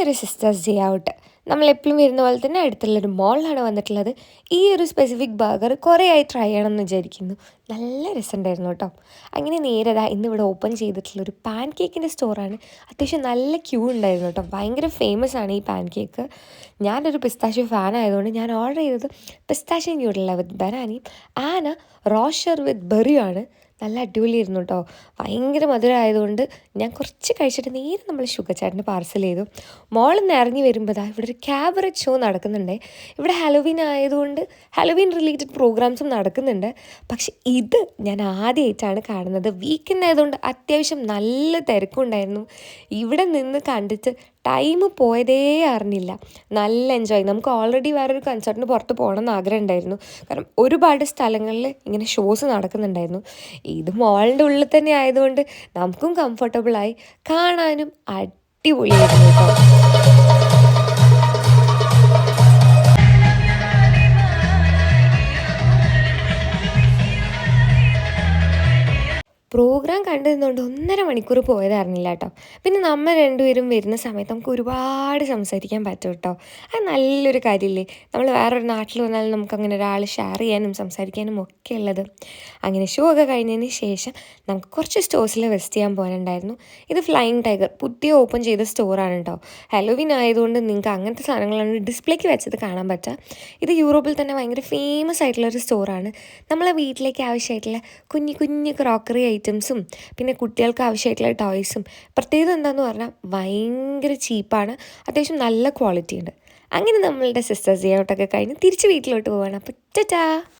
ഇന്നൊരു sisters day out നമ്മളെപ്പോഴും വരുന്ന പോലെ തന്നെ അടുത്തുള്ളൊരു മോളിലാണ് വന്നിട്ടുള്ളത്. ഈ ഒരു സ്പെസിഫിക് ബർഗർ കുറേ ആയി ട്രൈ ചെയ്യണമെന്ന് വിചാരിക്കുന്നു. നല്ല രസമുണ്ടായിരുന്നു കേട്ടോ. അങ്ങനെ നേരതാ ഇന്നിവിടെ ഓപ്പൺ ചെയ്തിട്ടുള്ളൊരു പാൻ കേക്കിൻ്റെ സ്റ്റോറാണ്. അത്യാവശ്യം നല്ല ക്യൂ ഉണ്ടായിരുന്നു കേട്ടോ. ഭയങ്കര ഫേമസ് ആണ് ഈ പാൻ കേക്ക്. ഞാനൊരു പിസ്താഷ്യോ ഫാൻ ആയതുകൊണ്ട് ഞാൻ ഓർഡർ ചെയ്തത് പിസ്താഷ്യോ ന്യൂഡല്ല വിത്ത് ബനാനയും ആന റോഷർ വിത്ത് ബെറിയാണ്. നല്ല അടിപൊളിയായിരുന്നു കേട്ടോ. ഭയങ്കര മധുരമായതുകൊണ്ട് ഞാൻ കുറച്ച് കഴിച്ചിട്ട് നേരെ നമ്മൾ ഷുഗർ ചാറ്റിന് പാർസൽ ചെയ്തു. മോളിൽ നിന്ന് ഇറങ്ങി വരുമ്പോൾ ഇവിടെ ഒരു ക്യാബററ്റ് ഷോ നടക്കുന്നുണ്ട്. ഇവിടെ ഹലോവീൻ ആയതുകൊണ്ട് ഹലോവീൻ റിലേറ്റഡ് പ്രോഗ്രാംസും നടക്കുന്നുണ്ട്. പക്ഷെ ഇത് ഞാൻ ആദ്യമായിട്ടാണ് കാണുന്നത്. വീക്കെൻഡ് ആയതുകൊണ്ട് അത്യാവശ്യം നല്ല തിരക്കുണ്ടായിരുന്നു. ഇവിടെ നിന്ന് കണ്ടിട്ട് ടൈം പോയതേ അറിഞ്ഞില്ല. നല്ല എൻജോയ്. നമുക്ക് ഓൾറെഡി വേറൊരു കൺസേർട്ടിന് പുറത്ത് പോകണമെന്ന് ആഗ്രഹം ഉണ്ടായിരുന്നു. കാരണം ഒരുപാട് സ്ഥലങ്ങളിൽ ഇങ്ങനെ ഷോസ് നടക്കുന്നുണ്ടായിരുന്നു. ഇത് മോളിൻ്റെ ഉള്ളിൽ തന്നെ ആയതുകൊണ്ട് നമുക്കും കംഫർട്ടബിളായി, കാണാനും അടിപൊളിയായിരുന്നു കേട്ടോ. പ്രോഗ്രാം കണ്ടിരുന്നുകൊണ്ട് 1.5 മണിക്കൂർ പോയതറിഞ്ഞില്ല കേട്ടോ. പിന്നെ നമ്മൾ രണ്ടുപേരും വരുന്ന സമയത്ത് നമുക്ക് ഒരുപാട് സംസാരിക്കാൻ പറ്റും കേട്ടോ. അത് നല്ലൊരു കാര്യമില്ലേ. നമ്മൾ വേറൊരു നാട്ടിൽ വന്നാലും നമുക്ക് അങ്ങനെ ഒരാൾ ഷെയർ ചെയ്യാനും സംസാരിക്കാനും ഒക്കെ ഉള്ളത്. അങ്ങനെ ഷോ ഒക്കെ കഴിഞ്ഞതിന് ശേഷം നമുക്ക് കുറച്ച് സ്റ്റോഴ്സിൽ വിസിറ്റ് ചെയ്യാൻ പോകാനുണ്ടായിരുന്നു. ഇത് ഫ്ലൈയിങ് ടൈഗർ പുതിയ ഓപ്പൺ ചെയ്ത സ്റ്റോറാണ് കേട്ടോ. ഹലോവിൻ ആയതുകൊണ്ട് നിങ്ങൾക്ക് അങ്ങനത്തെ സാധനങ്ങളാണ് ഡിസ്പ്ലേക്ക് വെച്ചത് കാണാൻ പറ്റുക. ഇത് യൂറോപ്പിൽ തന്നെ ഭയങ്കര ഫേമസ് ആയിട്ടുള്ളൊരു സ്റ്റോറാണ്. നമ്മളെ വീട്ടിലേക്ക് ആവശ്യമായിട്ടുള്ള കുഞ്ഞു കുഞ്ഞു ക്രോക്കറി ഐറ്റംസും പിന്നെ കുട്ടികൾക്ക് ആവശ്യമായിട്ടുള്ള ടോയ്സും പ്രത്യേകത എന്താണെന്ന് പറഞ്ഞാൽ ഭയങ്കര ചീപ്പാണ്. അത്യാവശ്യം നല്ല ക്വാളിറ്റി ഉണ്ട്. അങ്ങനെ നമ്മളുടെ സിസ്റ്റേഴ്സ് ഡേ ഔട്ടൊക്കെ കഴിഞ്ഞ് തിരിച്ച് വീട്ടിലോട്ട് പോവാണ്. അപ്പോൾ ടാറ്റാ.